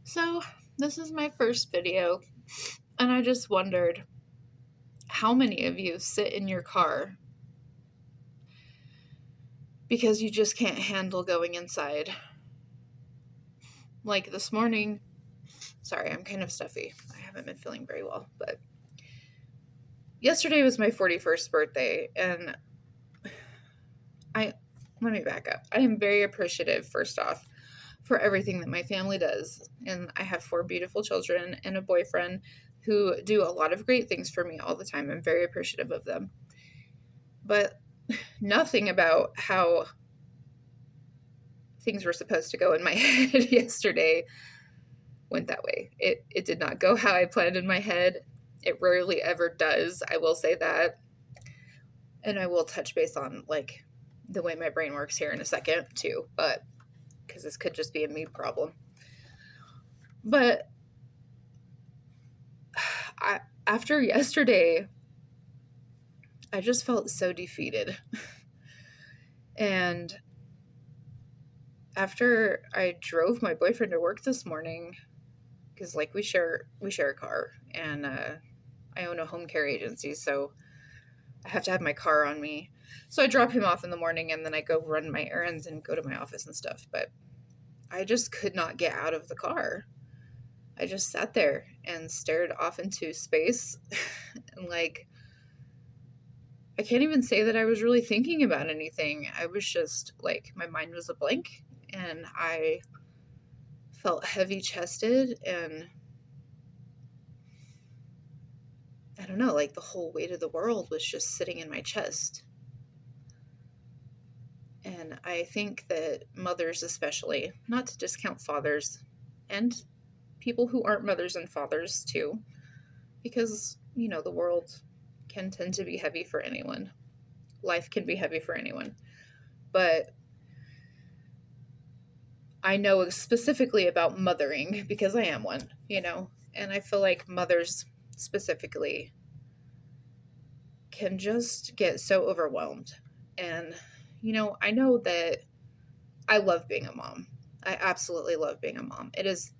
So, this is my first video, and I just wondered how many of you sit in your car because you just can't handle going inside. Like this morning, sorry, I'm kind of stuffy. I haven't been feeling very well, but yesterday was my 41st birthday, and I let me back up. I am very appreciative, first off, for everything that my family does. And I have 4 beautiful children and a boyfriend who do a lot of great things for me all the time. I'm very appreciative of them. But nothing about how things were supposed to go in my head yesterday went that way. It did not go how I planned in my head. It rarely ever does. I will say that. And I will touch base on like the way my brain works here in a second too, but because this could just be a me problem. But after yesterday, I just felt so defeated. And after I drove my boyfriend to work this morning, because like we share a car, and I own a home care agency, so I have to have my car on me. So I drop him off in the morning, and then I go run my errands and go to my office and stuff. But I just could not get out of the car. I just sat there and stared off into space. And like, I can't even say that I was really thinking about anything. I was just like, my mind was a blank, and I felt heavy chested, and I don't know, like the whole weight of the world was just sitting in my chest. And I think that mothers, especially, not to discount fathers and people who aren't mothers and fathers too, because, the world can tend to be heavy for anyone. Life can be heavy for anyone. But I know specifically about mothering because I am one, and I feel like mothers specifically can just get so overwhelmed. And, I know that I love being a mom. I absolutely love being a mom. It is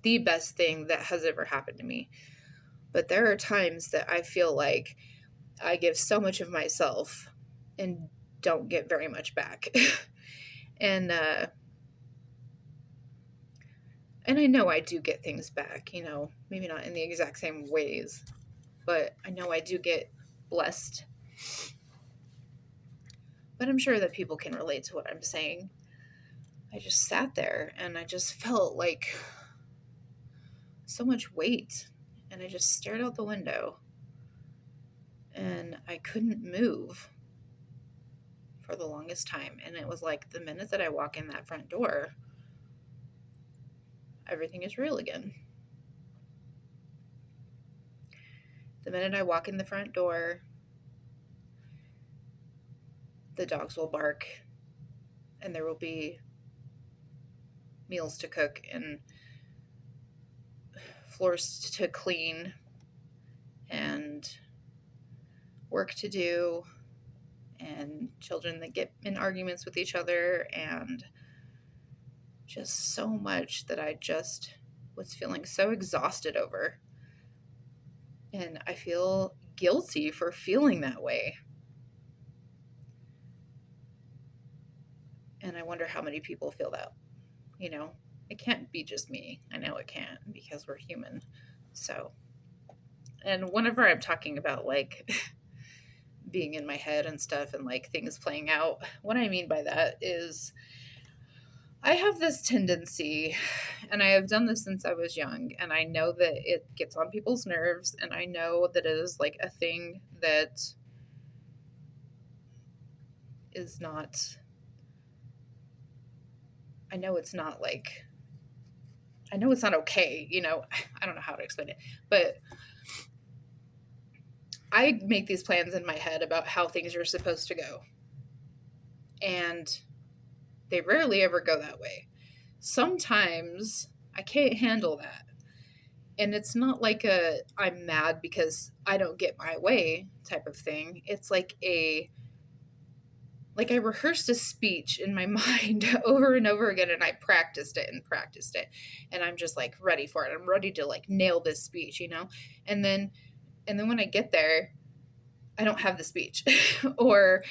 the best thing that has ever happened to me. But there are times that I feel like I give so much of myself and don't get very much back. and and I know I do get things back, maybe not in the exact same ways, but I know I do get blessed. But I'm sure that people can relate to what I'm saying. I just sat there and I just felt like so much weight, and I just stared out the window and I couldn't move for the longest time. And it was like the minute that I walk in that front door, everything is real again. The minute I walk in the front door, the dogs will bark, and there will be meals to cook and floors to clean and work to do, and children that get in arguments with each other, and just so much that I just was feeling so exhausted over. And I feel guilty for feeling that way. And I wonder how many people feel that. It can't be just me. I know it can't, because we're human. So, and whenever I'm talking about like being in my head and stuff and like things playing out, what I mean by that is I have this tendency, and I have done this since I was young, and I know that it gets on people's nerves, and I know that it is like a thing that is not, I know it's not like, I know it's not okay, I don't know how to explain it, but I make these plans in my head about how things are supposed to go. And they rarely ever go that way. Sometimes I can't handle that. And it's not like I'm mad because I don't get my way type of thing. It's like like I rehearsed a speech in my mind over and over again, and I practiced it and practiced it, and I'm just like ready for it. I'm ready to like nail this speech, you know? And then when I get there, I don't have the speech. Or,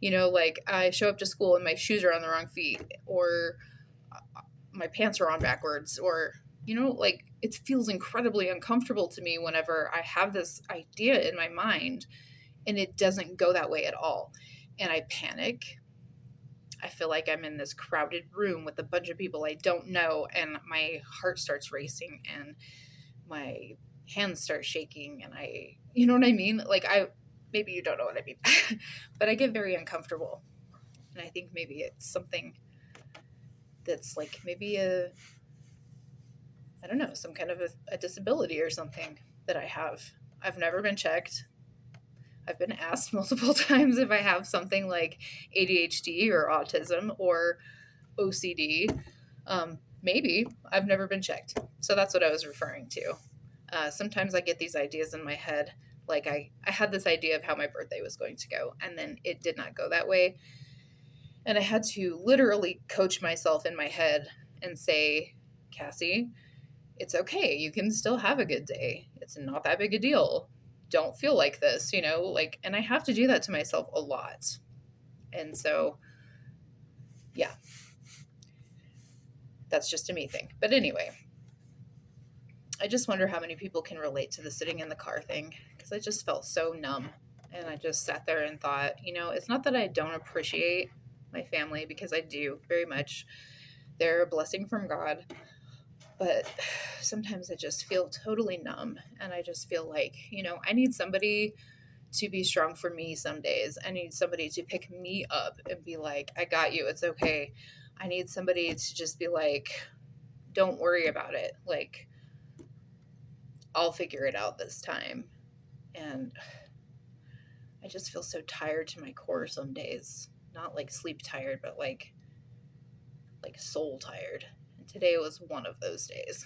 you know, like I show up to school and my shoes are on the wrong feet, or my pants are on backwards, or, you know, like it feels incredibly uncomfortable to me whenever I have this idea in my mind and it doesn't go that way at all. And I panic. I feel like I'm in this crowded room with a bunch of people I don't know, and my heart starts racing and my hands start shaking, and you know what I mean? Like, maybe you don't know what I mean, but I get very uncomfortable. And I think maybe it's something that's like maybe I don't know, some kind of a disability or something that I have. I've never been checked. I've been asked multiple times if I have something like ADHD or autism or OCD. Maybe. I've never been checked. So that's what I was referring to. Sometimes I get these ideas in my head. Like I had this idea of how my birthday was going to go, and then it did not go that way. And I had to literally coach myself in my head and say, Cassie, it's okay. You can still have a good day. It's not that big a deal. Don't feel like this, you know, like, and I have to do that to myself a lot. And so, yeah, that's just a me thing. But anyway, I just wonder how many people can relate to the sitting in the car thing, because I just felt so numb. And I just sat there and thought, you know, it's not that I don't appreciate my family, because I do very much. They're a blessing from God. But sometimes I just feel totally numb. And I just feel like, you know, I need somebody to be strong for me some days. I need somebody to pick me up and be like, I got you. It's okay. I need somebody to just be like, don't worry about it. Like, I'll figure it out this time. And I just feel so tired to my core some days. Not like sleep tired, but like soul tired. And today was one of those days.